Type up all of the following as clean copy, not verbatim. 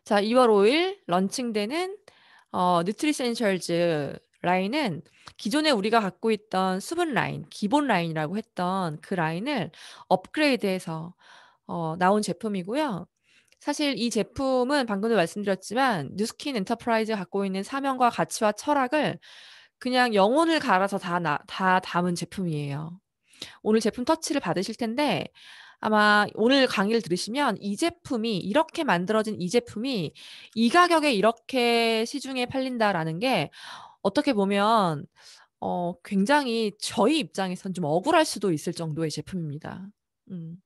자, 2월 5일 런칭되는 뉴트리센셜즈 라인은 기존에 우리가 갖고 있던 수분 라인, 기본 라인이라고 했던 그 라인을 업그레이드해서 나온 제품이고요. 사실 이 제품은 방금도 말씀드렸지만 뉴스킨 엔터프라이즈가 갖고 있는 사명과 가치와 철학을 그냥 영혼을 갈아서 다 담은 제품이에요. 오늘 제품 터치를 받으실 텐데 아마 오늘 강의를 들으시면 이 제품이 이렇게 만들어진 이 제품이 이 가격에 이렇게 시중에 팔린다라는 게 어떻게 보면 굉장히 저희 입장에선 좀 억울할 수도 있을 정도의 제품입니다. 음.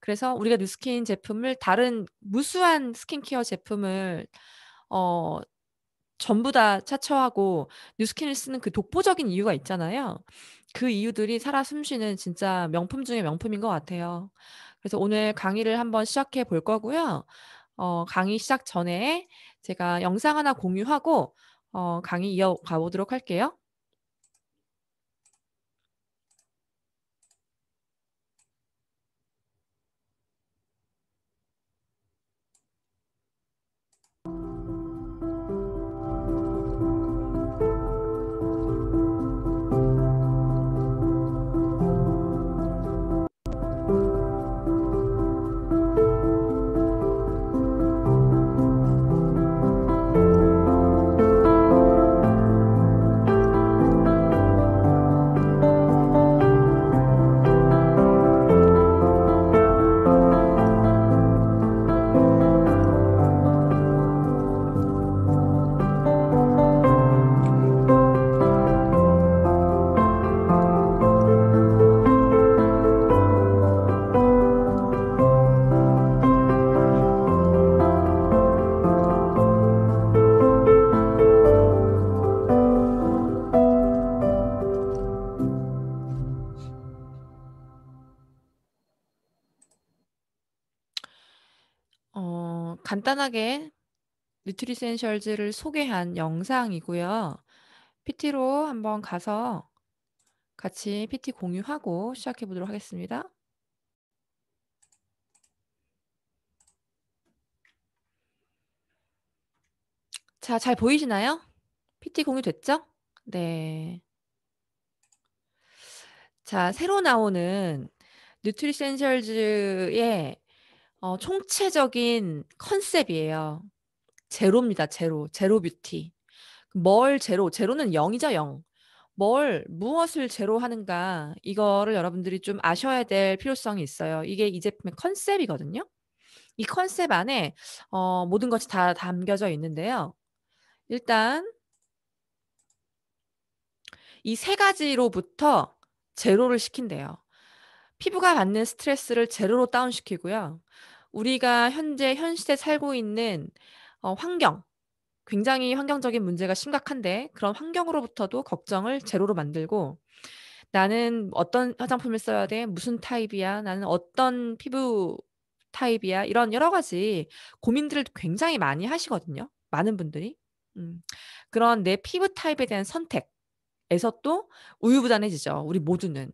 그래서 우리가 뉴스킨 제품을 다른 무수한 스킨케어 제품을 어 전부 다 차처하고 뉴스킨을 쓰는 그 독보적인 이유가 있잖아요. 그 이유들이 살아 숨쉬는 진짜 명품 중의 명품인 것 같아요. 그래서 오늘 강의를 한번 시작해 볼 거고요. 강의 시작 전에 제가 영상 하나 공유하고 강의 이어가 보도록 할게요. 간단하게 뉴트리센셜즈를 소개한 영상이고요. PT로 한번 가서 같이 PT 공유하고 시작해 보도록 하겠습니다. 자, 잘 보이시나요? PT 공유됐죠? 네. 자, 새로 나오는 뉴트리센셜즈의 총체적인 컨셉이에요. 제로입니다. 제로. 제로 뷰티. 뭘 제로? 제로는 0이죠, 0. 무엇을 제로 하는가? 이거를 여러분들이 좀 아셔야 될 필요성이 있어요. 이게 이 제품의 컨셉이거든요. 이 컨셉 안에 모든 것이 다 담겨져 있는데요. 일단 이 세 가지로부터 제로를 시킨대요. 피부가 받는 스트레스를 제로로 다운시키고요. 우리가 현재 현 시대에 살고 있는 환경, 굉장히 환경적인 문제가 심각한데 그런 환경으로부터도 걱정을 제로로 만들고 나는 어떤 화장품을 써야 돼? 무슨 타입이야? 나는 어떤 피부 타입이야? 이런 여러 가지 고민들을 굉장히 많이 하시거든요. 많은 분들이. 음. 그런 내 피부 타입에 대한 선택에서 또 우유부단해지죠. 우리 모두는.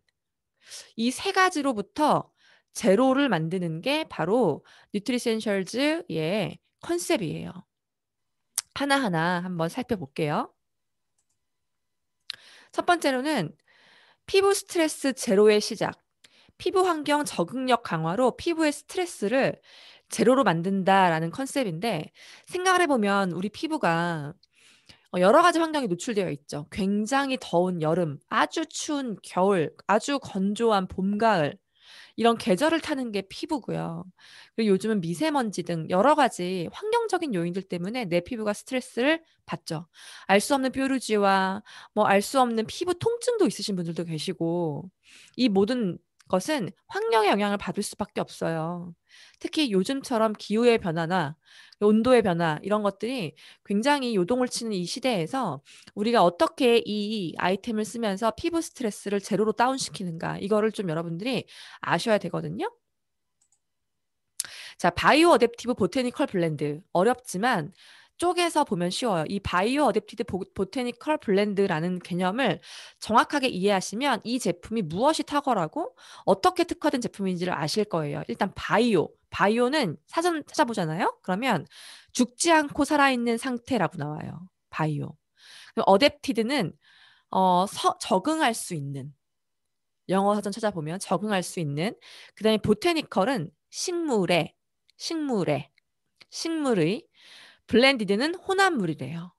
이 세 가지로부터 제로를 만드는 게 바로 뉴트리센셜즈의 컨셉이에요. 하나하나 한번 살펴볼게요. 첫 번째로는 피부 스트레스 제로의 시작. 피부 환경 적응력 강화로 피부의 스트레스를 제로로 만든다라는 컨셉인데 생각을 해보면 우리 피부가 여러 가지 환경에 노출되어 있죠. 굉장히 더운 여름, 아주 추운 겨울, 아주 건조한 봄, 가을 이런 계절을 타는 게 피부고요. 그리고 요즘은 미세먼지 등 여러 가지 환경적인 요인들 때문에 내 피부가 스트레스를 받죠. 알 수 없는 뾰루지와 뭐 알 수 없는 피부 통증도 있으신 분들도 계시고 이 모든 것은 환경의 영향을 받을 수밖에 없어요. 특히 요즘처럼 기후의 변화나 온도의 변화 이런 것들이 굉장히 요동을 치는 이 시대에서 우리가 어떻게 이 아이템을 쓰면서 피부 스트레스를 제로로 다운시키는가 이거를 좀 여러분들이 아셔야 되거든요. 자, 바이오 어댑티브 보테니컬 블렌드. 어렵지만 쪼개서 보면 쉬워요. 이 바이오 어댑티브 보테니컬 블렌드라는 개념을 정확하게 이해하시면 이 제품이 무엇이 탁월하고 어떻게 특화된 제품인지를 아실 거예요. 일단 바이오. 바이오는 사전 찾아보잖아요. 그러면 죽지 않고 살아있는 상태라고 나와요. 바이오. 그럼 어댑티드는 적응할 수 있는, 영어 사전 찾아보면 적응할 수 있는. 그다음에 보테니컬은 식물의, 블렌디드는 혼합물이래요.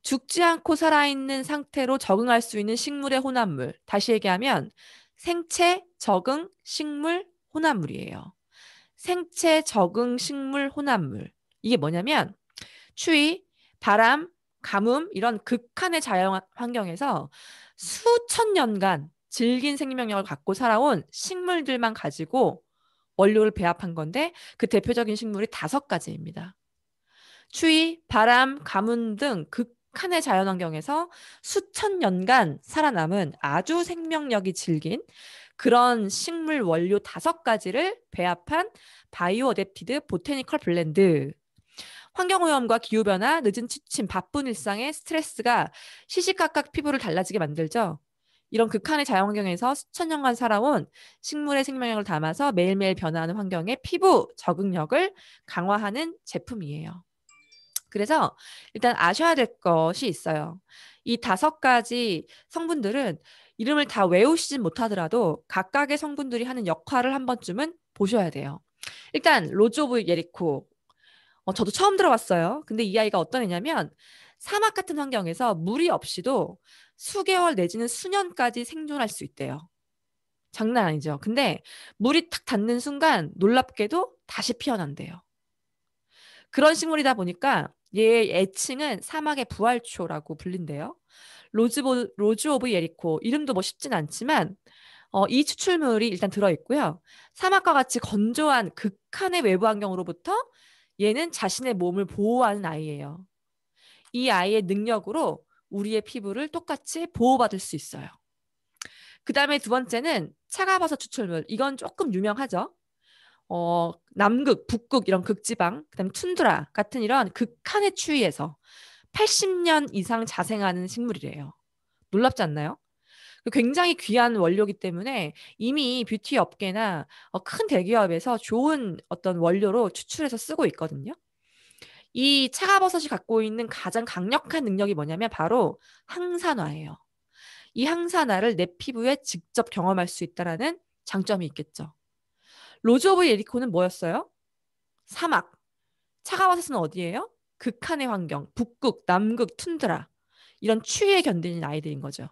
죽지 않고 살아있는 상태로 적응할 수 있는 식물의 혼합물. 다시 얘기하면 생체, 적응, 식물, 혼합물이에요. 생체, 적응, 식물, 혼합물. 이게 뭐냐면 추위, 바람, 가뭄 이런 극한의 자연 환경에서 수천 년간 질긴 생명력을 갖고 살아온 식물들만 가지고 원료를 배합한 건데 그 대표적인 식물이 5가지입니다. 추위, 바람, 가뭄 등 극한의 자연환경에서 수천 년간 살아남은 아주 생명력이 질긴 그런 식물 원료 5가지를 배합한 바이오 어댑티드 보테니컬 블렌드. 환경오염과 기후변화, 늦은 취침, 바쁜 일상의 스트레스가 시시각각 피부를 달라지게 만들죠. 이런 극한의 자연환경에서 수천 년간 살아온 식물의 생명력을 담아서 매일매일 변화하는 환경에 피부 적응력을 강화하는 제품이에요. 그래서 일단 아셔야 될 것이 있어요. 이 5가지 성분들은 이름을 다 외우시진 못하더라도 각각의 성분들이 하는 역할을 한 번쯤은 보셔야 돼요. 일단 로즈 오브 예리코. 저도 처음 들어봤어요. 근데 이 아이가 어떤 애냐면 사막 같은 환경에서 물이 없이도 수개월 내지는 수년까지 생존할 수 있대요. 장난 아니죠. 근데 물이 탁 닿는 순간 놀랍게도 다시 피어난대요. 그런 식물이다 보니까 얘의 애칭은 사막의 부활초라고 불린대요. 로즈 오브 예리코. 이름도 뭐 쉽진 않지만 이 추출물이 일단 들어있고요. 사막과 같이 건조한 극한의 외부 환경으로부터 얘는 자신의 몸을 보호하는 아이예요. 이 아이의 능력으로 우리의 피부를 똑같이 보호받을 수 있어요. 그 다음에 2번째는 차가버섯 추출물. 이건 조금 유명하죠. 남극, 북극 이런 극지방, 그다음에 툰드라 같은 이런 극한의 추위에서 80년 이상 자생하는 식물이래요. 놀랍지 않나요? 굉장히 귀한 원료이기 때문에 이미 뷰티 업계나 큰 대기업에서 좋은 어떤 원료로 추출해서 쓰고 있거든요. 이 차가버섯이 갖고 있는 가장 강력한 능력이 뭐냐면 바로 항산화예요. 이 항산화를 내 피부에 직접 경험할 수 있다는 장점이 있겠죠. 로즈 오브 예리코는 뭐였어요? 사막. 차가워서는 어디예요? 극한의 환경, 북극, 남극, 툰드라. 이런 추위에 견디는 아이들인 거죠.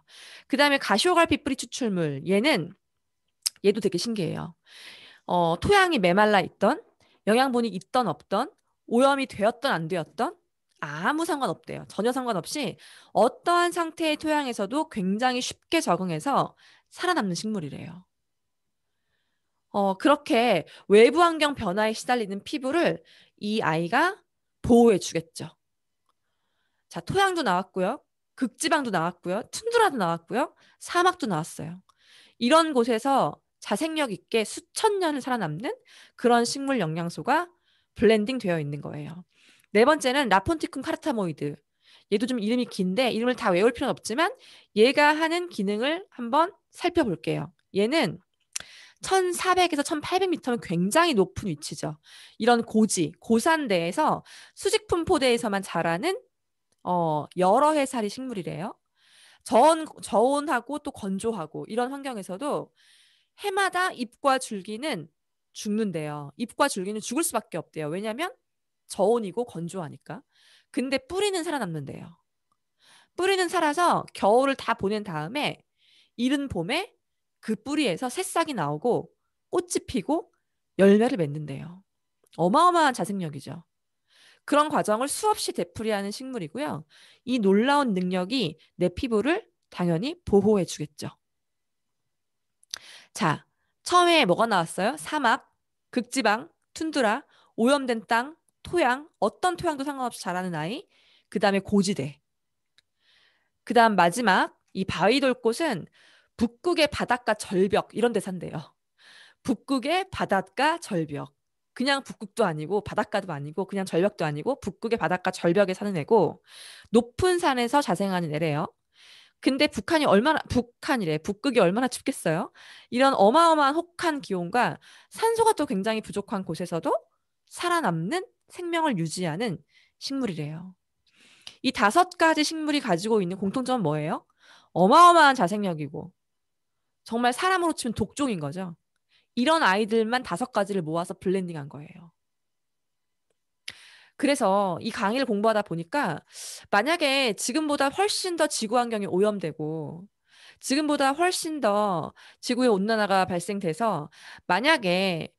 그 다음에 가시오갈피 뿌리 추출물. 얘도 되게 신기해요. 토양이 메말라 있던, 영양분이 있던 없던, 오염이 되었던 안 되었던, 아무 상관없대요. 전혀 상관없이 어떠한 상태의 토양에서도 굉장히 쉽게 적응해서 살아남는 식물이래요. 그렇게 외부 환경 변화에 시달리는 피부를 이 아이가 보호해 주겠죠. 자, 토양도 나왔고요. 극지방도 나왔고요. 툰드라도 나왔고요. 사막도 나왔어요. 이런 곳에서 자생력 있게 수천 년을 살아남는 그런 식물 영양소가 블렌딩 되어 있는 거예요. 4번째는 라폰티쿰 카르타모이드. 얘도 좀 이름이 긴데 이름을 다 외울 필요는 없지만 얘가 하는 기능을 한번 살펴볼게요. 얘는 1400에서 1800m면 굉장히 높은 위치죠. 이런 고산대에서 수직품 포대에서만 자라는 여러 해살이 식물이래요. 저온하고 또 건조하고 이런 환경에서도 해마다 잎과 줄기는 죽는데요. 잎과 줄기는 죽을 수밖에 없대요. 왜냐하면 저온이고 건조하니까. 근데 뿌리는 살아남는데요. 뿌리는 살아서 겨울을 다 보낸 다음에 이른 봄에 그 뿌리에서 새싹이 나오고 꽃이 피고 열매를 맺는데요. 어마어마한 자생력이죠. 그런 과정을 수없이 되풀이하는 식물이고요. 이 놀라운 능력이 내 피부를 당연히 보호해 주겠죠. 자, 처음에 뭐가 나왔어요? 사막, 극지방, 툰드라, 오염된 땅, 토양, 어떤 토양도 상관없이 자라는 아이, 그 다음에 고지대. 그 다음 마지막, 이 바위돌꽃은 북극의 바닷가 절벽, 이런 데 산대요. 북극의 바닷가 절벽. 그냥 북극도 아니고 바닷가도 아니고 그냥 절벽도 아니고 북극의 바닷가 절벽에 사는 애고 높은 산에서 자생하는 애래요. 근데 북극이 얼마나 춥겠어요? 이런 어마어마한 혹한 기온과 산소가 또 굉장히 부족한 곳에서도 살아남는 생명을 유지하는 식물이래요. 이 5가지 식물이 가지고 있는 공통점은 뭐예요? 어마어마한 자생력이고 정말 사람으로 치면 독종인 거죠. 이런 아이들만 5가지를 모아서 블렌딩한 거예요. 그래서 이 강의를 공부하다 보니까 만약에 지금보다 훨씬 더 지구 환경이 오염되고 지금보다 훨씬 더 지구의 온난화가 발생돼서 만약에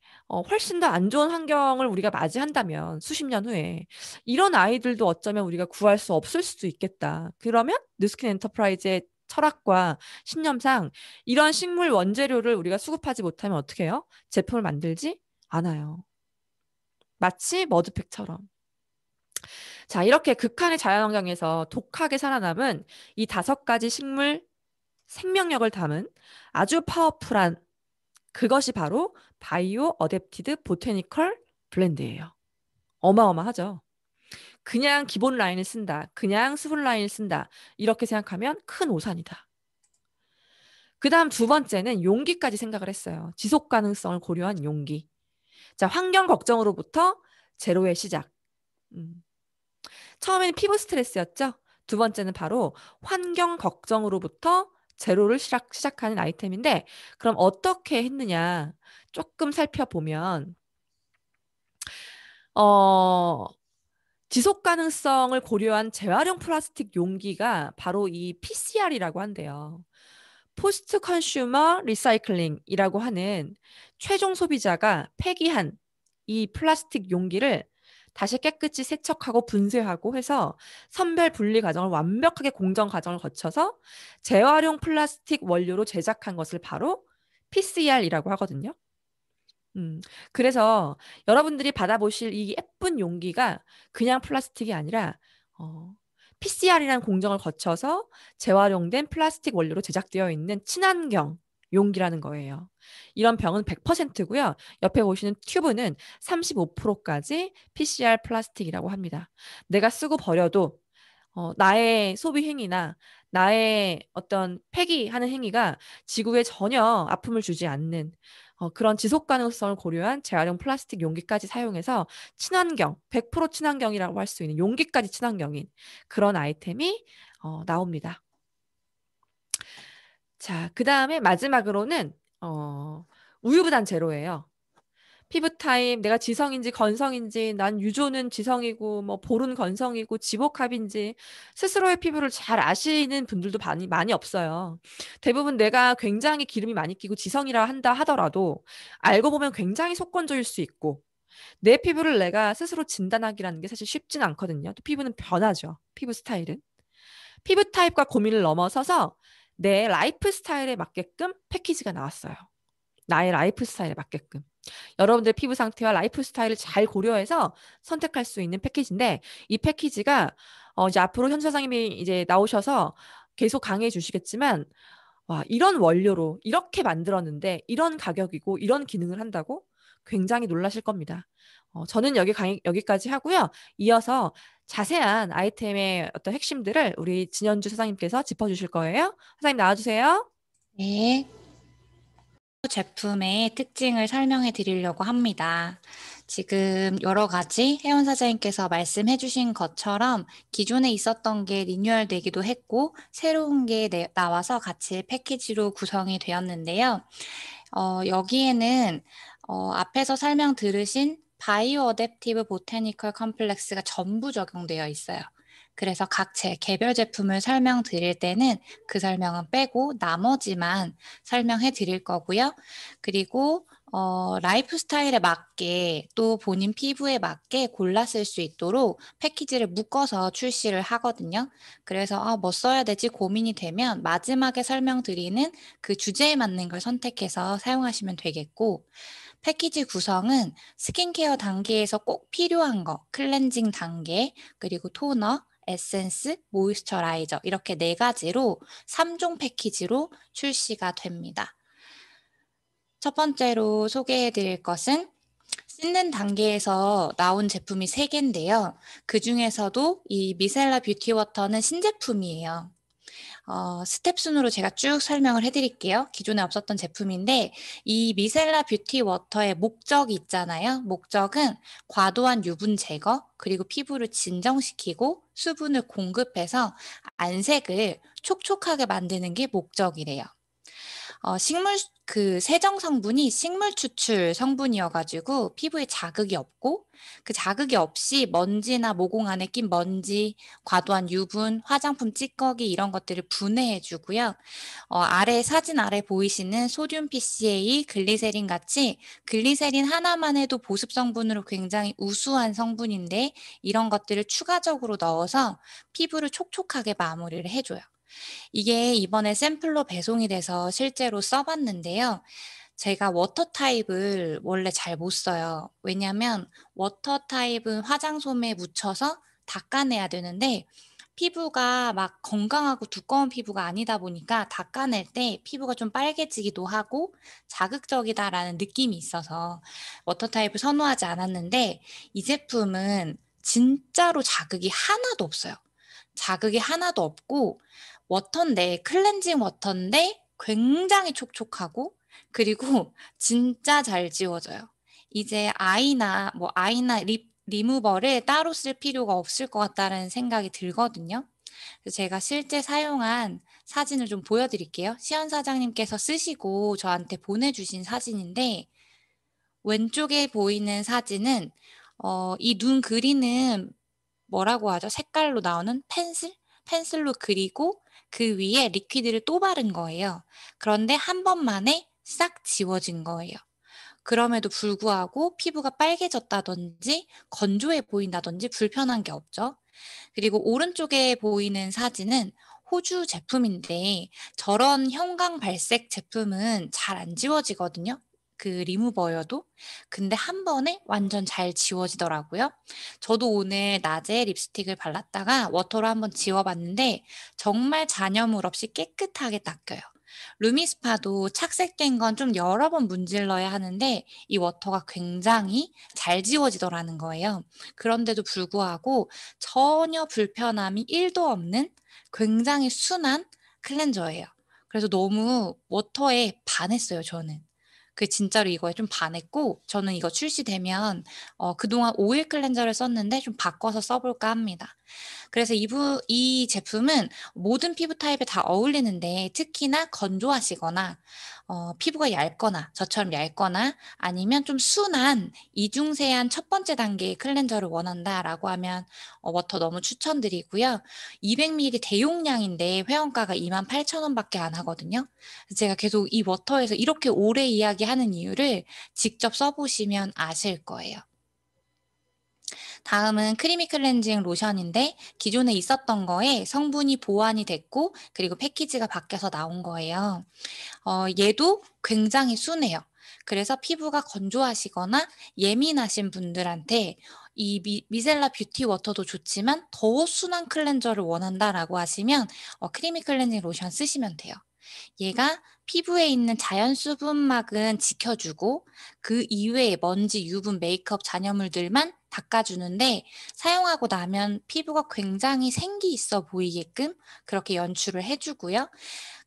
훨씬 더 안 좋은 환경을 우리가 맞이한다면 수십 년 후에 이런 아이들도 어쩌면 우리가 구할 수 없을 수도 있겠다. 그러면 뉴스킨 엔터프라이즈의 철학과 신념상 이런 식물 원재료를 우리가 수급하지 못하면 어떻게 해요? 제품을 만들지 않아요. 마치 머드팩처럼. 자, 이렇게 극한의 자연환경에서 독하게 살아남은 이 5가지 식물 생명력을 담은 아주 파워풀한 그것이 바로 바이오 어댑티드 보테니컬 블렌드예요. 어마어마하죠. 그냥 기본 라인을 쓴다. 그냥 수분 라인을 쓴다. 이렇게 생각하면 큰 오산이다. 그 다음 2번째는 용기까지 생각을 했어요. 지속 가능성을 고려한 용기. 자, 환경 걱정으로부터 제로의 시작. 음. 처음에는 피부 스트레스였죠. 2번째는 바로 환경 걱정으로부터 제로를 시작하는 아이템인데 그럼 어떻게 했느냐 조금 살펴보면 어, 지속 가능성을 고려한 재활용 플라스틱 용기가 바로 이 PCR이라고 한대요. 포스트 컨슈머 리사이클링이라고 하는 최종 소비자가 폐기한 이 플라스틱 용기를 다시 깨끗이 세척하고 분쇄하고 해서 선별 분리 과정을 완벽하게 공정 과정을 거쳐서 재활용 플라스틱 원료로 제작한 것을 바로 PCR이라고 하거든요. 그래서 여러분들이 받아보실 이 예쁜 용기가 그냥 플라스틱이 아니라 PCR이라는 공정을 거쳐서 재활용된 플라스틱 원료로 제작되어 있는 친환경 용기라는 거예요. 이런 병은 100%고요. 옆에 보시는 튜브는 35%까지 PCR 플라스틱이라고 합니다. 내가 쓰고 버려도 나의 소비 행위나 나의 어떤 폐기하는 행위가 지구에 전혀 아픔을 주지 않는 그런 지속 가능성을 고려한 재활용 플라스틱 용기까지 사용해서 친환경, 100% 친환경이라고 할 수 있는 용기까지 친환경인 그런 아이템이 나옵니다. 자, 그 다음에 마지막으로는 우유부단 제로예요. 피부 타입, 내가 지성인지 건성인지, 난 유조는 지성이고, 뭐 볼은 건성이고, 지복합인지 스스로의 피부를 잘 아시는 분들도 많이 없어요. 대부분 내가 굉장히 기름이 많이 끼고 지성이라 한다 하더라도 알고 보면 굉장히 속건조일 수 있고, 내 피부를 내가 스스로 진단하기라는 게 사실 쉽지는 않거든요. 또 피부는 변하죠. 피부 스타일은. 피부 타입과 고민을 넘어서서 내 라이프 스타일에 맞게끔 패키지가 나왔어요. 나의 라이프 스타일에 맞게끔. 여러분들 피부 상태와 라이프 스타일을 잘 고려해서 선택할 수 있는 패키지인데 이 패키지가 이제 앞으로 현수 사장님이 이제 나오셔서 계속 강의해 주시겠지만 와, 이런 원료로 이렇게 만들었는데 이런 가격이고 이런 기능을 한다고 굉장히 놀라실 겁니다. 저는 여기까지 하고요. 이어서 자세한 아이템의 어떤 핵심들을 우리 진현주 사장님께서 짚어주실 거예요. 사장님 나와주세요. 네, 제품의 특징을 설명해 드리려고 합니다. 지금 여러 가지 혜원 사장님께서 말씀해 주신 것처럼 기존에 있었던 게 리뉴얼 되기도 했고 새로운 게 나와서 같이 패키지로 구성이 되었는데요. 여기에는 앞에서 설명 들으신 바이오 어댑티브 보테니컬 컴플렉스가 전부 적용되어 있어요. 그래서 각 개별 제품을 설명드릴 때는 그 설명은 빼고 나머지만 설명해 드릴 거고요. 그리고 라이프 스타일에 맞게 또 본인 피부에 맞게 골라 쓸 수 있도록 패키지를 묶어서 출시를 하거든요. 그래서 뭐 써야 되지 고민이 되면 마지막에 설명드리는 그 주제에 맞는 걸 선택해서 사용하시면 되겠고, 패키지 구성은 스킨케어 단계에서 꼭 필요한 거, 클렌징 단계, 그리고 토너, 에센스, 모이스처라이저 이렇게 4가지로 3종 패키지로 출시가 됩니다. 첫 번째로 소개해 드릴 것은 씻는 단계에서 나온 제품이 3개인데요. 그 중에서도 이 미셀라 뷰티 워터는 신제품이에요. 스텝 순으로 제가 쭉 설명을 해 드릴게요. 기존에 없었던 제품인데 이 미셀라 뷰티 워터의 목적이 있잖아요. 목적은 과도한 유분 제거, 그리고 피부를 진정시키고 수분을 공급해서 안색을 촉촉하게 만드는 게 목적이래요. 식물 그 세정 성분이 식물 추출 성분이어 가지고 피부에 자극이 없고, 그 자극이 없이 먼지나 모공 안에 낀 먼지, 과도한 유분, 화장품 찌꺼기 이런 것들을 분해해 주고요. 아래 사진 아래 보이시는 소듐 PCA, 글리세린 같이 글리세린 하나만 해도 보습 성분으로 굉장히 우수한 성분인데, 이런 것들을 추가적으로 넣어서 피부를 촉촉하게 마무리를 해 줘요. 이게 이번에 샘플로 배송이 돼서 실제로 써 봤는데요. 제가 워터 타입을 원래 잘 못 써요. 왜냐면 워터 타입은 화장솜에 묻혀서 닦아내야 되는데, 피부가 막 건강하고 두꺼운 피부가 아니다 보니까 닦아낼 때 피부가 좀 빨개지기도 하고 자극적이다라는 느낌이 있어서 워터 타입을 선호하지 않았는데, 이 제품은 진짜로 자극이 하나도 없어요. 자극이 하나도 없고 워터인데, 클렌징 워터인데 굉장히 촉촉하고, 그리고 진짜 잘 지워져요. 이제 아이나 립 리무버를 따로 쓸 필요가 없을 것 같다는 생각이 들거든요. 그래서 제가 실제 사용한 사진을 좀 보여 드릴게요. 시연 사장님께서 쓰시고 저한테 보내주신 사진인데, 왼쪽에 보이는 사진은 이 눈 그리는, 뭐라고 하죠? 색깔로 나오는 펜슬? 펜슬로 그리고 그 위에 리퀴드를 또 바른 거예요. 그런데 한 번만에 싹 지워진 거예요. 그럼에도 불구하고 피부가 빨개졌다든지 건조해 보인다든지 불편한 게 없죠. 그리고 오른쪽에 보이는 사진은 호주 제품인데, 저런 형광 발색 제품은 잘 안 지워지거든요, 그 리무버여도. 근데 한 번에 완전 잘 지워지더라고요. 저도 오늘 낮에 립스틱을 발랐다가 워터로 한번 지워 봤는데 정말 잔여물 없이 깨끗하게 닦여요. 루미스파도 착색된 건 좀 여러 번 문질러야 하는데 이 워터가 굉장히 잘 지워지더라는 거예요. 그런데도 불구하고 전혀 불편함이 1도 없는 굉장히 순한 클렌저예요. 그래서 너무 워터에 반했어요, 저는. 진짜로 이거에 좀 반했고, 저는 이거 출시되면 그동안 오일 클렌저를 썼는데 좀 바꿔서 써 볼까 합니다. 그래서 이 제품은 모든 피부 타입에 다 어울리는데, 특히나 건조하시거나 피부가 얇거나 저처럼 얇거나 아니면 좀 순한 이중세안 첫 번째 단계의 클렌저를 원한다라고 하면 워터 너무 추천드리고요. 200ml 대용량인데 회원가가 28,000원 밖에 안 하거든요. 그래서 제가 계속 이 워터에서 이렇게 오래 이야기하는 이유를 직접 써 보시면 아실 거예요. 다음은 크리미 클렌징 로션인데, 기존에 있었던 거에 성분이 보완이 됐고 그리고 패키지가 바뀌어서 나온 거예요. 얘도 굉장히 순해요. 그래서 피부가 건조하시거나 예민하신 분들한테 이 미셀라 뷰티 워터도 좋지만 더 순한 클렌저를 원한다라고 하시면 크리미 클렌징 로션 쓰시면 돼요. 얘가 피부에 있는 자연 수분막은 지켜주고 그 이외의 먼지, 유분, 메이크업 잔여물들만 닦아주는데, 사용하고 나면 피부가 굉장히 생기 있어 보이게끔 그렇게 연출을 해주고요.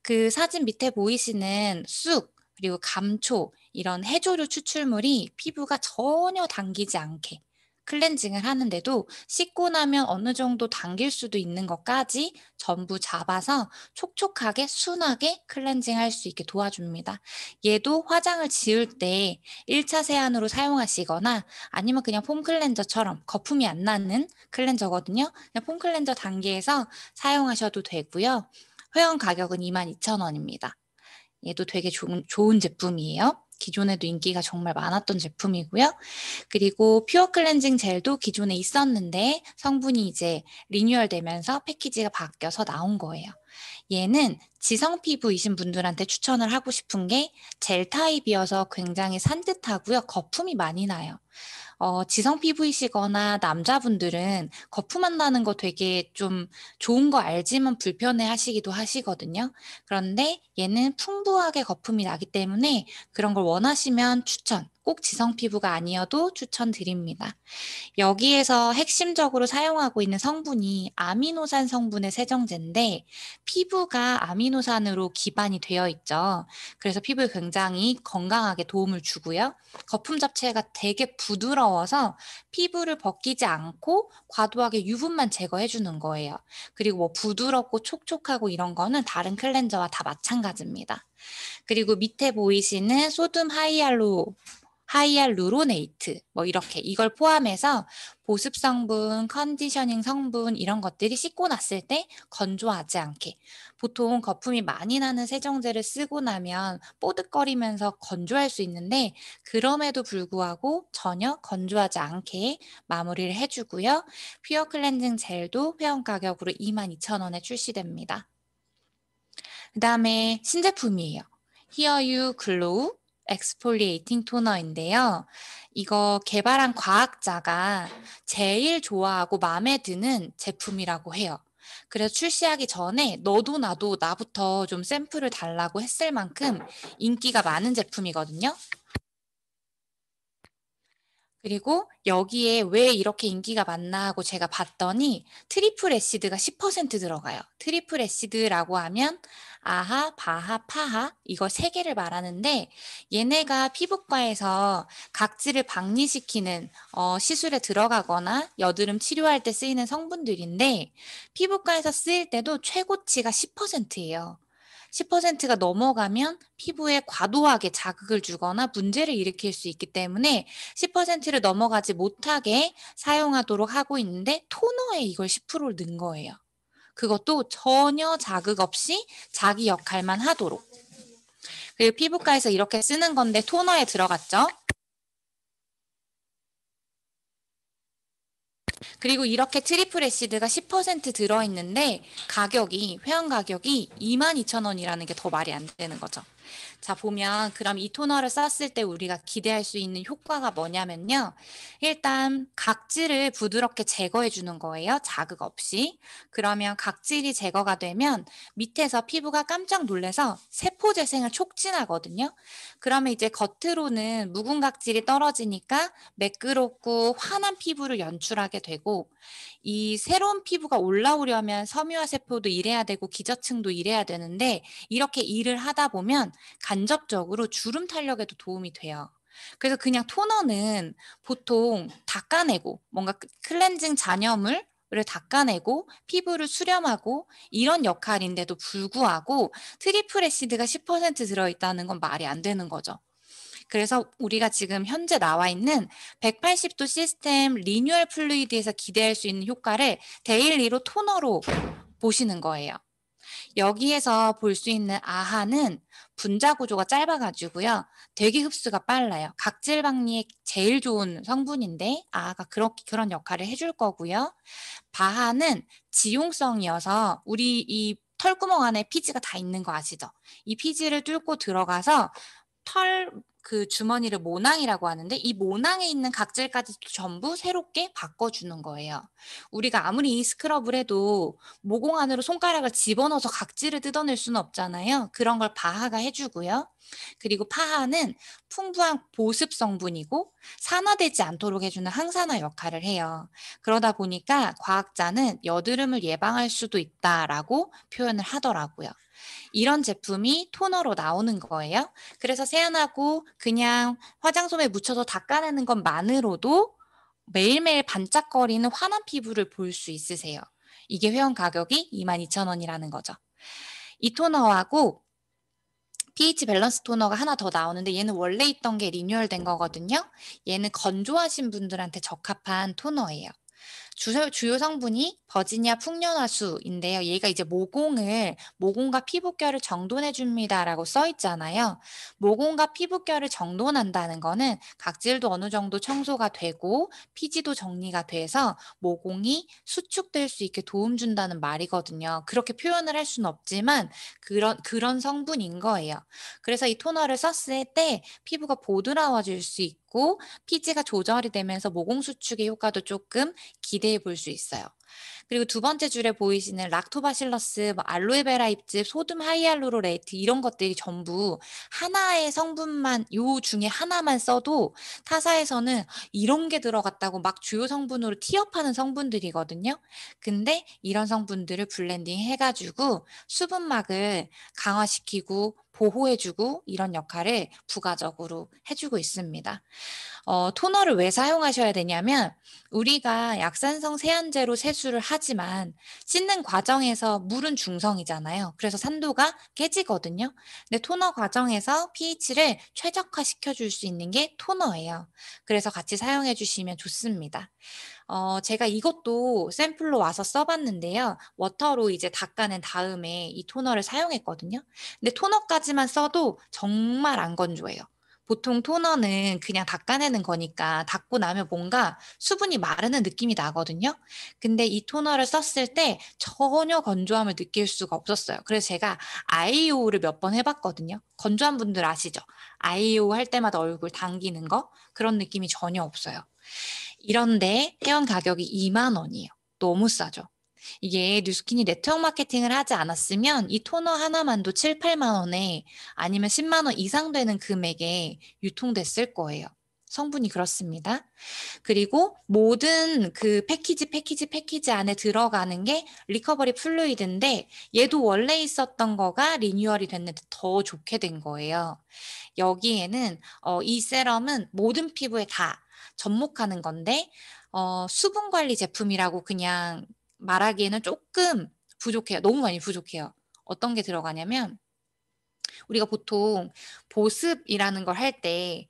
그 사진 밑에 보이시는 쑥, 그리고 감초, 이런 해조류 추출물이 피부가 전혀 당기지 않게 클렌징을 하는데도, 씻고 나면 어느 정도 당길 수도 있는 것까지 전부 잡아서 촉촉하게 순하게 클렌징할 수 있게 도와줍니다. 얘도 화장을 지울 때 1차 세안으로 사용하시거나 아니면 그냥 폼 클렌저처럼 거품이 안 나는 클렌저거든요. 그냥 폼 클렌저 단계에서 사용하셔도 되고요. 회원 가격은 22,000원입니다. 얘도 되게 좋은 제품이에요. 기존에도 인기가 정말 많았던 제품이고요. 그리고 퓨어 클렌징 젤도 기존에 있었는데 성분이 이제 리뉴얼 되면서 패키지가 바뀌어서 나온 거예요. 얘는 지성 피부이신 분들한테 추천을 하고 싶은 게, 젤 타입이어서 굉장히 산뜻하고요. 거품이 많이 나요. 지성 피부이시거나 남자분들은 거품 안 나는 거 되게 좀 좋은 거 알지만 불편해 하시기도 하시거든요. 그런데 얘는 풍부하게 거품이 나기 때문에 그런 걸 원하시면 추천, 꼭 지성 피부가 아니어도 추천드립니다. 여기에서 핵심적으로 사용하고 있는 성분이 아미노산 성분의 세정제인데 피부가 아미노산으로 기반이 되어 있죠. 그래서 피부에 굉장히 건강하게 도움을 주고요. 거품 잡체가 되게 부드러워서 피부를 벗기지 않고 과도하게 유분만 제거해 주는 거예요. 그리고 뭐 부드럽고 촉촉하고 이런 거는 다른 클렌저와 다 마찬가지입니다. 그리고 밑에 보이시는 소듐 하이알루로네이트 뭐 이렇게 이걸 포함해서 보습 성분, 컨디셔닝 성분 이런 것들이 씻고 났을 때 건조하지 않게 보통 거품이 많이 나는 세정제를 쓰고 나면 뽀득거리면서 건조할 수 있는데 그럼에도 불구하고 전혀 건조하지 않게 마무리를 해주고요. 퓨어 클렌징 젤도 회원 가격으로 22,000원에 출시됩니다. 그 다음에 신제품이에요. Here You Glow 엑스폴리에이팅 토너인데요. 이거 개발한 과학자가 제일 좋아하고 마음에 드는 제품이라고 해요. 그래서 출시하기 전에 너도 나도 나부터 좀 샘플을 달라고 했을 만큼 인기가 많은 제품이거든요. 그리고 여기에 왜 이렇게 인기가 많나 하고 제가 봤더니 트리플 애시드가 10% 들어가요. 트리플 애시드라고 하면 아하, 바하, 파하 이거 세 개를 말하는데 얘네가 피부과에서 각질을 박리시키는 시술에 들어가거나 여드름 치료할 때 쓰이는 성분들인데 피부과에서 쓰일 때도 최고치가 10%예요. 10%가 넘어가면 피부에 과도하게 자극을 주거나 문제를 일으킬 수 있기 때문에 10%를 넘어가지 못하게 사용하도록 하고 있는데 토너에 이걸 10%를 넣은 거예요. 그것도 전혀 자극 없이 자기 역할만 하도록. 그리고 피부과에서 이렇게 쓰는 건데 토너에 들어갔죠. 그리고 이렇게 트리플 애시드가 10% 들어있는데 가격이 회원 가격이 22,000원이라는 게 더 말이 안 되는 거죠. 자, 보면 그럼 이 토너를 썼을 때 우리가 기대할 수 있는 효과가 뭐냐면요. 일단 각질을 부드럽게 제거해 주는 거예요. 자극 없이. 그러면 각질이 제거가 되면 밑에서 피부가 깜짝 놀라서 세포 재생을 촉진하거든요. 그러면 이제 겉으로는 묵은 각질이 떨어지니까 매끄럽고 환한 피부를 연출하게 되고 이 새로운 피부가 올라오려면 섬유화 세포도 일해야 되고 기저층도 일해야 되는데 이렇게 일을 하다 보면 간접적으로 주름 탄력에도 도움이 돼요. 그래서 그냥 토너는 보통 닦아내고 뭔가 클렌징 잔여물을 닦아내고 피부를 수렴하고 이런 역할인데도 불구하고 트리플 애시드가 10% 들어있다는 건 말이 안 되는 거죠. 그래서 우리가 지금 현재 나와 있는 180도 시스템 리뉴얼 플루이드에서 기대할 수 있는 효과를 데일리로 토너로 보시는 거예요. 여기에서 볼 수 있는 아하는 분자 구조가 짧아가지고요. 되게 흡수가 빨라요. 각질 박리에 제일 좋은 성분인데 아하가 그런 역할을 해줄 거고요. 바하는 지용성이어서 우리 이 털구멍 안에 피지가 다 있는 거 아시죠? 이 피지를 뚫고 들어가서 털 그 주머니를 모낭이라고 하는데 이 모낭에 있는 각질까지 전부 새롭게 바꿔주는 거예요. 우리가 아무리 이 스크럽을 해도 모공 안으로 손가락을 집어넣어서 각질을 뜯어낼 수는 없잖아요. 그런 걸 바하가 해주고요. 그리고 파하는 풍부한 보습 성분이고 산화되지 않도록 해주는 항산화 역할을 해요. 그러다 보니까 과학자는 여드름을 예방할 수도 있다라고 표현을 하더라고요. 이런 제품이 토너로 나오는 거예요. 그래서 세안하고 그냥 화장솜에 묻혀서 닦아내는 것만으로도 매일매일 반짝거리는 환한 피부를 볼 수 있으세요. 이게 회원 가격이 22,000원이라는 거죠. 이 토너하고 pH 밸런스 토너가 하나 더 나오는데 얘는 원래 있던 게 리뉴얼 된 거거든요. 얘는 건조하신 분들한테 적합한 토너예요. 주요 성분이 버지니아 풍년화수인데요. 얘가 이제 모공과 피부결을 정돈해 줍니다라고 써 있잖아요. 모공과 피부결을 정돈한다는 거는 각질도 어느 정도 청소가 되고 피지도 정리가 돼서 모공이 수축될 수 있게 도움 준다는 말이거든요. 그렇게 표현을 할 수는 없지만 그런 성분인 거예요. 그래서 이 토너를 썼을 때 피부가 보드라워질 수 있고 피지가 조절이 되면서 모공 수축의 효과도 조금 기대 자세히 볼 수 있어요. 그리고 두 번째 줄에 보이시는 락토바실러스, 뭐 알로에베라 잎즙, 소듐 하이알루로레이트 이런 것들이 전부 하나의 성분만 요 중에 하나만 써도 타사에서는 이런 게 들어갔다고 막 주요 성분으로 티업하는 성분들이거든요. 근데 이런 성분들을 블렌딩 해가지고 수분막을 강화시키고 보호해주고 이런 역할을 부가적으로 해주고 있습니다. 토너를 왜 사용하셔야 되냐면 우리가 약산성 세안제로 세수를 하지만 씻는 과정에서 물은 중성이잖아요. 그래서 산도가 깨지거든요. 근데 토너 과정에서 pH를 최적화시켜 줄 수 있는 게 토너예요. 그래서 같이 사용해 주시면 좋습니다. 제가 이것도 샘플로 와서 써봤는데요. 워터로 이제 닦아낸 다음에 이 토너를 사용했거든요. 근데 토너까지만 써도 정말 안 건조해요. 보통 토너는 그냥 닦아내는 거니까 닦고 나면 뭔가 수분이 마르는 느낌이 나거든요. 근데 이 토너를 썼을 때 전혀 건조함을 느낄 수가 없었어요. 그래서 제가 아이오를 몇 번 해봤거든요. 건조한 분들 아시죠? 아이오 할 때마다 얼굴 당기는 거? 그런 느낌이 전혀 없어요. 이런데 회원 가격이 2만 원이에요. 너무 싸죠. 이게 뉴스킨이 네트워크 마케팅을 하지 않았으면 이 토너 하나만도 7, 8만 원에 아니면 10만 원 이상 되는 금액에 유통됐을 거예요. 성분이 그렇습니다. 그리고 모든 그 패키지 안에 들어가는 게 리커버리 플루이드인데 얘도 원래 있었던 거가 리뉴얼이 됐는데 더 좋게 된 거예요. 여기에는 이 세럼은 모든 피부에 다 접목하는 건데 수분 관리 제품이라고 그냥 말하기에는 조금 부족해요. 너무 많이 부족해요. 어떤 게 들어가냐면 우리가 보통 보습이라는 걸 할 때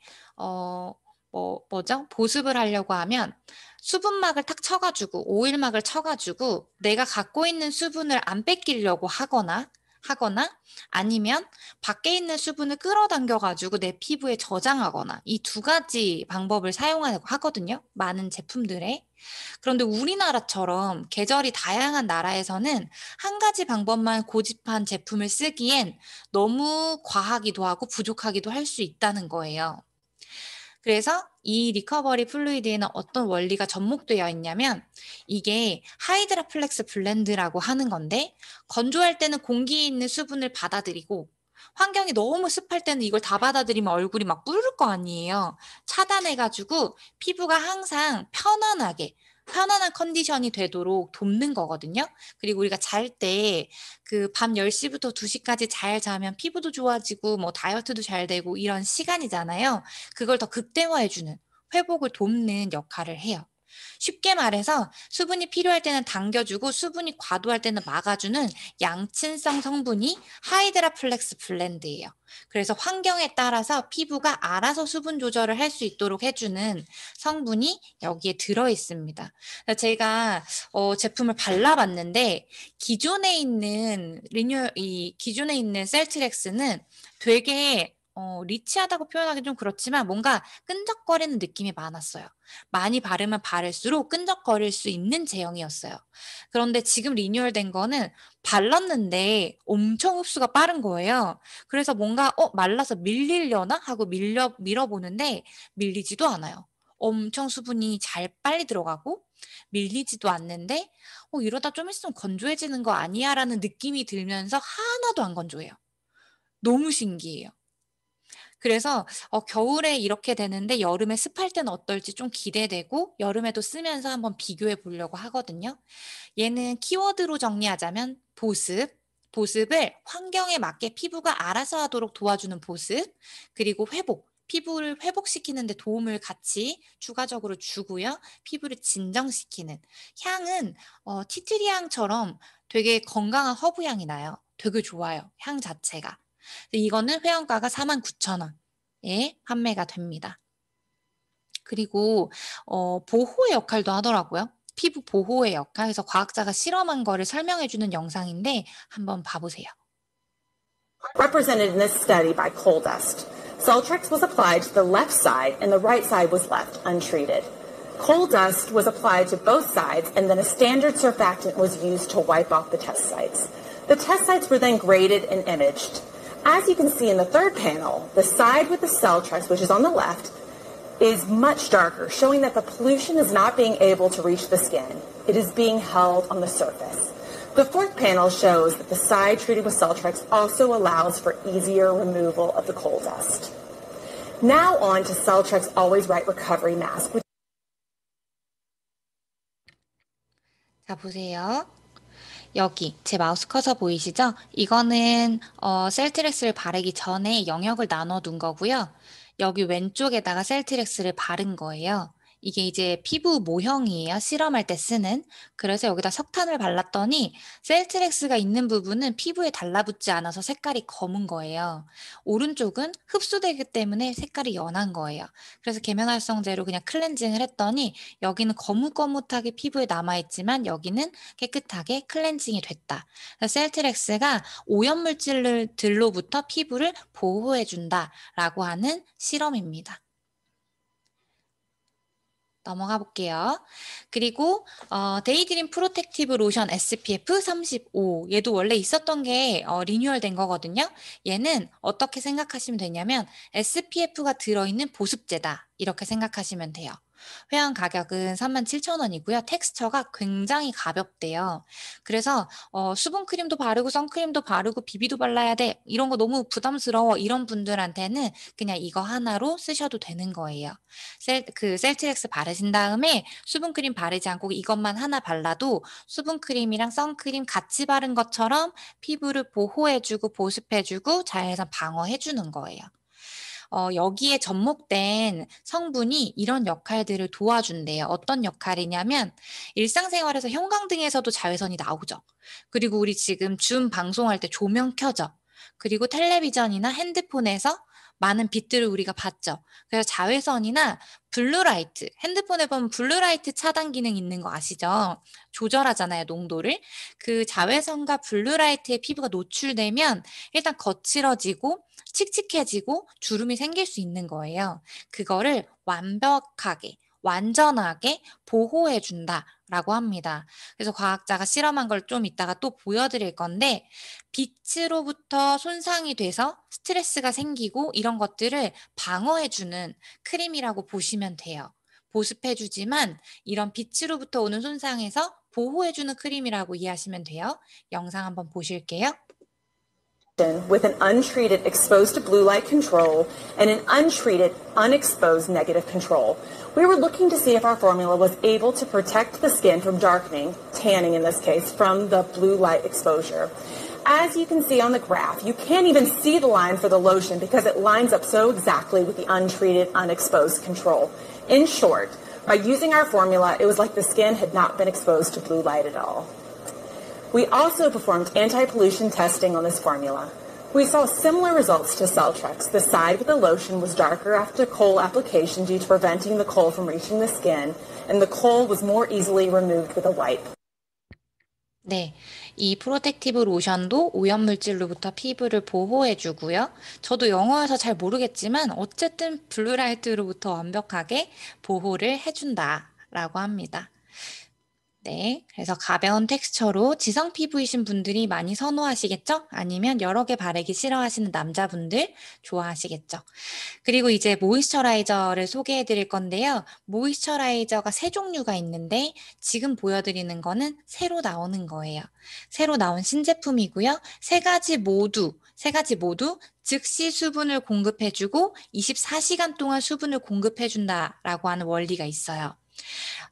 뭐죠? 보습을 하려고 하면 수분막을 탁 쳐가지고 오일막을 쳐가지고 내가 갖고 있는 수분을 안 뺏기려고 하거나 아니면 밖에 있는 수분을 끌어당겨가지고 내 피부에 저장하거나 이 두 가지 방법을 사용하려고 하거든요. 많은 제품들에. 그런데 우리나라처럼 계절이 다양한 나라에서는 한 가지 방법만 고집한 제품을 쓰기엔 너무 과하기도 하고 부족하기도 할 수 있다는 거예요. 그래서 이 리커버리 플루이드에는 어떤 원리가 접목되어 있냐면 이게 하이드라 플렉스 블렌드라고 하는 건데 건조할 때는 공기에 있는 수분을 받아들이고 환경이 너무 습할 때는 이걸 다 받아들이면 얼굴이 막 부를 거 아니에요. 차단해가지고 피부가 항상 편안한 컨디션이 되도록 돕는 거거든요. 그리고 우리가 잘 때 그 밤 10시부터 2시까지 잘 자면 피부도 좋아지고 뭐 다이어트도 잘 되고 이런 시간이잖아요. 그걸 더 극대화해주는 회복을 돕는 역할을 해요. 쉽게 말해서 수분이 필요할 때는 당겨주고 수분이 과도할 때는 막아주는 양친성 성분이 하이드라 플렉스 블렌드예요. 그래서 환경에 따라서 피부가 알아서 수분 조절을 할 수 있도록 해주는 성분이 여기에 들어 있습니다. 제가 제품을 발라봤는데 기존에 있는 기존에 있는 셀트렉스는 되게 리치하다고 표현하기 좀 그렇지만 뭔가 끈적거리는 느낌이 많았어요. 많이 바르면 바를수록 끈적거릴 수 있는 제형이었어요. 그런데 지금 리뉴얼된 거는 발랐는데 엄청 흡수가 빠른 거예요. 그래서 뭔가 말라서 밀리려나 하고 밀어보는데 밀리지도 않아요. 엄청 수분이 빨리 들어가고 밀리지도 않는데 이러다 좀 있으면 건조해지는 거 아니야라는 느낌이 들면서 하나도 안 건조해요. 너무 신기해요. 그래서 겨울에 이렇게 되는데 여름에 습할 때는 어떨지 좀 기대되고 여름에도 쓰면서 한번 비교해 보려고 하거든요. 얘는 키워드로 정리하자면 보습을 환경에 맞게 피부가 알아서 하도록 도와주는 보습, 그리고 피부를 회복시키는 데 도움을 같이 추가적으로 주고요. 피부를 진정시키는 향은 티트리 향처럼 되게 건강한 허브 향이 나요. 되게 좋아요. 향 자체가. 이거는 회원가가 49,000원에 판매가 됩니다. 그리고 보호의 역할도 하더라고요. 피부 보호의 역할. 그래서 과학자가 실험한 거를 설명해주는 영상인데 한번 봐보세요. Represented in this study by coal dust. Celtrex was applied to the left side and the right side was left untreated. Coal dust was applied to both sides and then a standard surfactant was used to wipe off the test sites. The test sites were then graded and imaged. As you can see in the third panel, the side with the Celtrex, which is on the left, is much darker, showing that the pollution is not being able to reach the skin. It is being held on the surface. The fourth panel shows that the side treated with Celtrex also allows for easier removal of the coal dust. Now on to Celtrex Always Right Recovery Mask. 자, 보세요. 여기 제 마우스 커서 보이시죠? 이거는 셀트렉스를 바르기 전에 영역을 나눠 둔 거고요. 여기 왼쪽에다가 셀트렉스를 바른 거예요. 이게 이제 피부 모형이에요. 실험할 때 쓰는. 그래서 여기다 석탄을 발랐더니 셀트렉스가 있는 부분은 피부에 달라붙지 않아서 색깔이 검은 거예요. 오른쪽은 흡수되기 때문에 색깔이 연한 거예요. 그래서 계면활성제로 그냥 클렌징을 했더니 여기는 거뭇거뭇하게 피부에 남아있지만 여기는 깨끗하게 클렌징이 됐다. 셀트렉스가 오염물질들로부터 피부를 보호해준다라고 하는 실험입니다. 넘어가 볼게요. 그리고 데이드림 프로텍티브 로션 SPF 35 얘도 원래 있었던 게 리뉴얼 된 거거든요. 얘는 어떻게 생각하시면 되냐면 SPF가 들어있는 보습제다 이렇게 생각하시면 돼요. 회원 가격은 37,000원이고요. 텍스처가 굉장히 가볍대요. 그래서 수분크림도 바르고 선크림도 바르고 비비도 발라야 돼. 이런 거 너무 부담스러워. 이런 분들한테는 그냥 이거 하나로 쓰셔도 되는 거예요. 셀트렉스 바르신 다음에 수분크림 바르지 않고 이것만 하나 발라도 수분크림이랑 선크림 같이 바른 것처럼 피부를 보호해주고 보습해주고 자외선 방어해주는 거예요. 여기에 접목된 성분이 이런 역할들을 도와준대요. 어떤 역할이냐면 일상생활에서 형광등에서도 자외선이 나오죠. 그리고 우리 지금 줌 방송할 때 조명 켜져. 그리고 텔레비전이나 핸드폰에서 많은 빛들을 우리가 봤죠. 그래서 자외선이나 블루라이트, 핸드폰에 보면 블루라이트 차단 기능 있는 거 아시죠? 조절하잖아요, 농도를. 그 자외선과 블루라이트에 피부가 노출되면 일단 거칠어지고 칙칙해지고 주름이 생길 수 있는 거예요. 그거를 완벽하게, 완전하게 보호해준다라고 합니다. 그래서 과학자가 실험한 걸 좀 이따가 또 보여드릴 건데 빛으로부터 손상이 돼서 스트레스가 생기고 이런 것들을 방어해주는 크림이라고 보시면 돼요. 보습해주지만 이런 빛으로부터 오는 손상에서 보호해주는 크림이라고 이해하시면 돼요. 영상 한번 보실게요. With an untreated exposed to blue light control and an untreated unexposed negative control. We were looking to see if our formula was able to protect the skin from darkening, tanning in this case, from the blue light exposure. As you can see on the graph, you can't even see the line for the lotion because it lines up so exactly with the untreated unexposed control. In short, by using our formula, it was like the skin had not been exposed to blue light at all. We also performed anti-pollution testing on this formula. We saw similar results to Celtrex. The side with the lotion was darker after coal application due to preventing the coal from reaching the skin, and the coal was more easily removed with a wipe. 네, 이 프로텍티브 로션도 오염물질로부터 피부를 보호해주고요. 저도 영어여서 잘 모르겠지만 어쨌든 블루라이트로부터 완벽하게 보호를 해준다라고 합니다. 네, 그래서 가벼운 텍스처로 지성 피부이신 분들이 많이 선호하시겠죠? 아니면 여러 개 바르기 싫어하시는 남자분들 좋아하시겠죠? 그리고 이제 모이스처라이저를 소개해 드릴 건데요. 모이스처라이저가 세 종류가 있는데 지금 보여드리는 거는 새로 나오는 거예요. 새로 나온 신제품이고요. 세 가지 모두 즉시 수분을 공급해주고 24시간 동안 수분을 공급해준다라고 하는 원리가 있어요.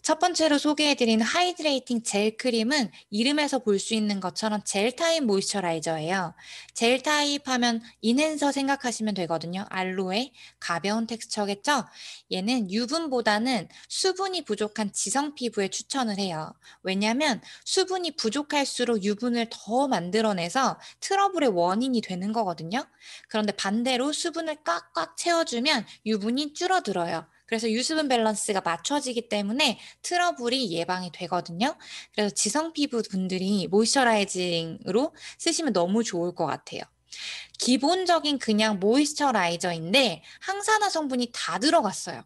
첫 번째로 소개해드리는 하이드레이팅 젤 크림은 이름에서 볼 수 있는 것처럼 젤 타입 모이스처라이저예요. 젤 타입 하면 인핸서 생각하시면 되거든요. 알로에, 가벼운 텍스처겠죠? 얘는 유분보다는 수분이 부족한 지성 피부에 추천을 해요. 왜냐하면 수분이 부족할수록 유분을 더 만들어내서 트러블의 원인이 되는 거거든요. 그런데 반대로 수분을 꽉꽉 채워주면 유분이 줄어들어요. 그래서 유수분 밸런스가 맞춰지기 때문에 트러블이 예방이 되거든요. 그래서 지성 피부 분들이 모이스처라이징으로 쓰시면 너무 좋을 것 같아요. 기본적인 그냥 모이스처라이저인데 항산화 성분이 다 들어갔어요.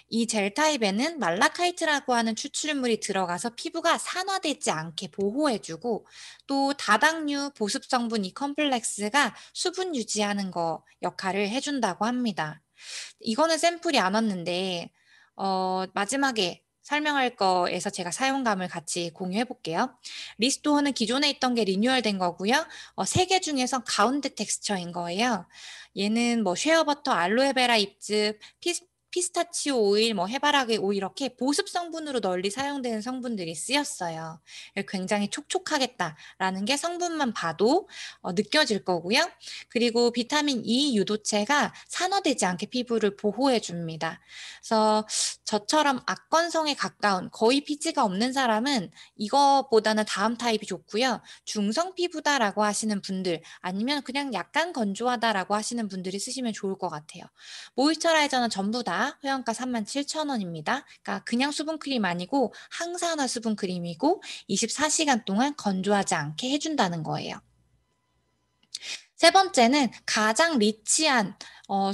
이 젤 타입에는 말라카이트라고 하는 추출물이 들어가서 피부가 산화되지 않게 보호해주고 또 다당류 보습 성분 이 컴플렉스가 수분 유지하는 거 역할을 해준다고 합니다. 이거는 샘플이 안 왔는데 마지막에 설명할 거에서 제가 사용감을 같이 공유해 볼게요. 리스토어는 기존에 있던 게 리뉴얼된 거고요. 3개 중에서 가운데 텍스처인 거예요. 얘는 뭐 쉐어버터, 알로에베라 잎즙, 피스타치오 오일, 뭐 해바라기 오일 이렇게 보습 성분으로 널리 사용되는 성분들이 쓰였어요. 굉장히 촉촉하겠다라는 게 성분만 봐도 느껴질 거고요. 그리고 비타민 E 유도체가 산화되지 않게 피부를 보호해 줍니다. 그래서 저처럼 악건성에 가까운 거의 피지가 없는 사람은 이거보다는 다음 타입이 좋고요. 중성 피부다라고 하시는 분들 아니면 그냥 약간 건조하다라고 하시는 분들이 쓰시면 좋을 것 같아요. 모이스처라이저는 전부 다 회원가 37,000원입니다. 그러니까 그냥 수분크림 아니고 항산화 수분크림이고 24시간 동안 건조하지 않게 해준다는 거예요. 세 번째는 가장 리치한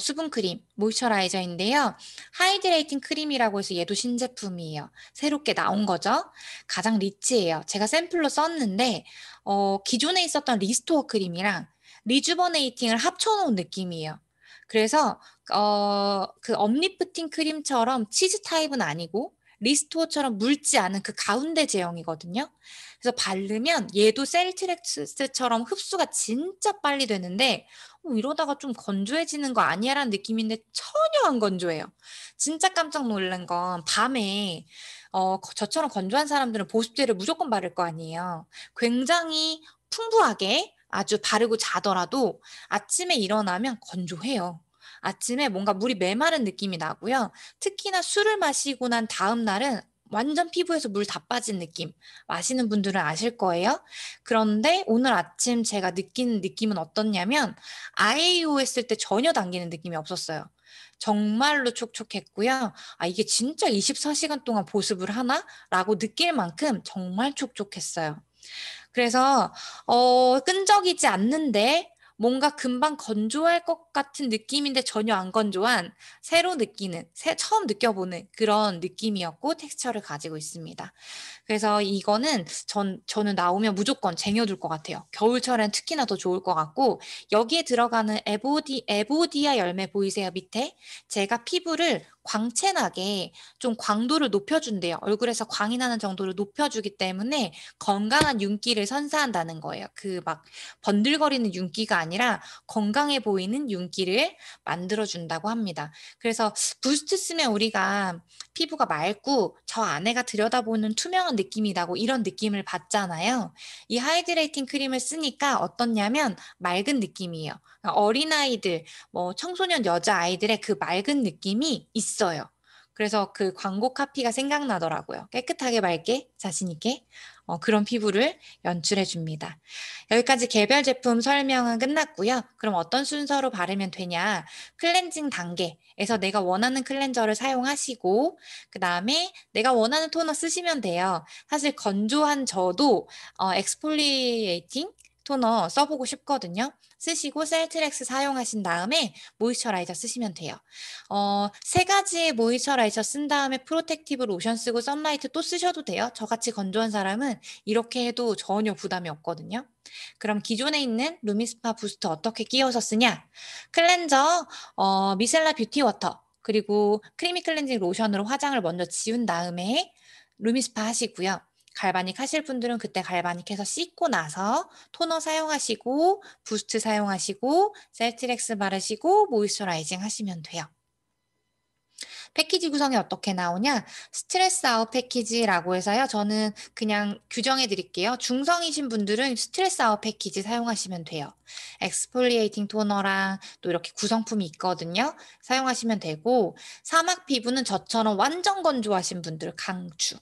수분크림, 모이스처라이저인데요. 하이드레이팅 크림이라고 해서 얘도 신제품이에요. 새롭게 나온 거죠. 가장 리치해요. 제가 샘플로 썼는데 기존에 있었던 리스토어 크림이랑 리주버네이팅을 합쳐놓은 느낌이에요. 그래서 그 업리프팅 크림처럼 치즈 타입은 아니고 리스토어처럼 묽지 않은 그 가운데 제형이거든요. 그래서 바르면 얘도 셀트렉스처럼 흡수가 진짜 빨리 되는데 이러다가 좀 건조해지는 거 아니야? 라는 느낌인데 전혀 안 건조해요. 진짜 깜짝 놀란 건 밤에 저처럼 건조한 사람들은 보습제를 무조건 바를 거 아니에요. 굉장히 풍부하게 아주 바르고 자더라도 아침에 일어나면 건조해요. 아침에 뭔가 물이 메마른 느낌이 나고요. 특히나 술을 마시고 난 다음 날은 완전 피부에서 물 다 빠진 느낌. 마시는 분들은 아실 거예요. 그런데 오늘 아침 제가 느낀 느낌은 어떻냐면 아이오 했을 때 전혀 당기는 느낌이 없었어요. 정말로 촉촉했고요. 이게 진짜 24시간 동안 보습을 하나? 라고 느낄 만큼 정말 촉촉했어요. 그래서 끈적이지 않는데 뭔가 금방 건조할 것 같은 느낌인데 전혀 안 건조한 새로 느끼는, 처음 느껴보는 그런 느낌이었고 텍스처를 가지고 있습니다. 그래서 이거는 저는 나오면 무조건 쟁여둘 것 같아요. 겨울철엔 특히나 더 좋을 것 같고 여기에 들어가는 에보디아 열매 보이세요? 밑에? 제가 피부를 광채나게 좀 광도를 높여준대요. 얼굴에서 광이 나는 정도를 높여주기 때문에 건강한 윤기를 선사한다는 거예요. 그 막 번들거리는 윤기가 아니라 건강해 보이는 윤기를 만들어준다고 합니다. 그래서 부스트 쓰면 우리가 피부가 맑고 저 안에가 들여다보는 투명한 느낌이 나고 이런 느낌을 받잖아요. 이 하이드레이팅 크림을 쓰니까 어떻냐면 맑은 느낌이에요. 그러니까 어린아이들, 뭐 청소년 여자아이들의 그 맑은 느낌이 있어요. 그래서 그 광고 카피가 생각나더라고요. 깨끗하게 맑게 자신 있게 그런 피부를 연출해 줍니다. 여기까지 개별 제품 설명은 끝났고요. 그럼 어떤 순서로 바르면 되냐? 클렌징 단계에서 내가 원하는 클렌저를 사용하시고 그 다음에 내가 원하는 토너 쓰시면 돼요. 사실 건조한 저도 엑스폴리에이팅 토너 써보고 싶거든요. 쓰시고 셀트렉스 사용하신 다음에 모이스처라이저 쓰시면 돼요. 3가지의 모이스처라이저 쓴 다음에 프로텍티브 로션 쓰고 선라이트 또 쓰셔도 돼요. 저같이 건조한 사람은 이렇게 해도 전혀 부담이 없거든요. 그럼 기존에 있는 루미스파 부스트 어떻게 끼워서 쓰냐? 클렌저, 미셀라 뷰티 워터, 그리고 크리미 클렌징 로션으로 화장을 먼저 지운 다음에 루미스파 하시고요. 갈바닉 하실 분들은 그때 갈바닉 해서 씻고 나서 토너 사용하시고 부스트 사용하시고 셀트렉스 바르시고 모이스처라이징 하시면 돼요. 패키지 구성이 어떻게 나오냐? 스트레스 아웃 패키지라고 해서요. 저는 그냥 규정해 드릴게요. 중성이신 분들은 스트레스 아웃 패키지 사용하시면 돼요. 엑스폴리에이팅 토너랑 또 이렇게 구성품이 있거든요. 사용하시면 되고 사막 피부는 저처럼 완전 건조하신 분들 강추.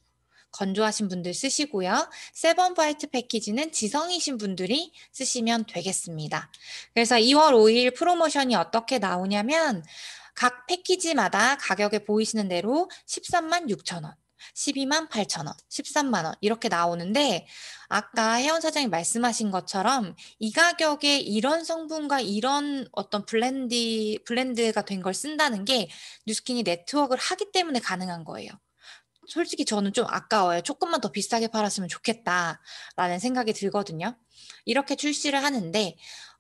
건조하신 분들 쓰시고요. 세번 화이트 패키지는 지성이신 분들이 쓰시면 되겠습니다. 그래서 2월 5일 프로모션이 어떻게 나오냐면 각 패키지마다 가격에 보이시는 대로 136,000원, 128,000원, 13만원 이렇게 나오는데 아까 혜원 사장님 말씀하신 것처럼 이 가격에 이런 성분과 이런 어떤 블렌드가 된 걸 쓴다는 게 뉴스킨이 네트워크를 하기 때문에 가능한 거예요. 솔직히 저는 좀 아까워요. 조금만 더 비싸게 팔았으면 좋겠다라는 생각이 들거든요. 이렇게 출시를 하는데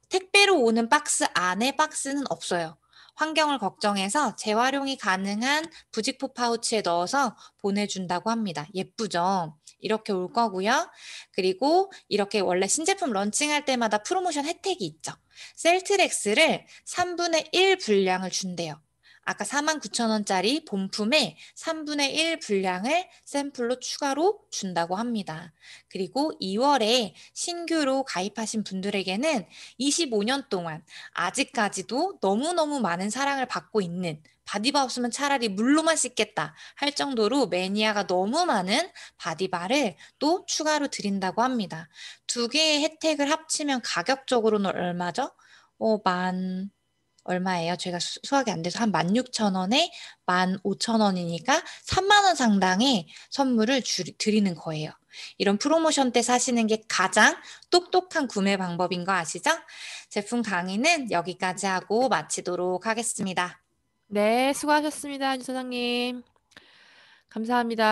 택배로 오는 박스 안에 박스는 없어요. 환경을 걱정해서 재활용이 가능한 부직포 파우치에 넣어서 보내준다고 합니다. 예쁘죠? 이렇게 올 거고요. 그리고 이렇게 원래 신제품 런칭할 때마다 프로모션 혜택이 있죠. 셀트렉스를 3분의 1 분량을 준대요. 아까 49,000원짜리 본품에 3분의 1 분량을 샘플로 추가로 준다고 합니다. 그리고 2월에 신규로 가입하신 분들에게는 25년 동안 아직까지도 너무너무 많은 사랑을 받고 있는, 바디바 없으면 차라리 물로만 씻겠다 할 정도로 매니아가 너무 많은 바디바를 또 추가로 드린다고 합니다. 두 개의 혜택을 합치면 가격적으로는 얼마죠? 얼마예요? 제가 수학이 안 돼서 한 16,000원에 15,000원이니까 3만 원 상당의 선물을 드리는 거예요. 이런 프로모션 때 사시는 게 가장 똑똑한 구매 방법인 거 아시죠? 제품 강의는 여기까지 하고 마치도록 하겠습니다. 네, 수고하셨습니다, 유 소장님. 감사합니다.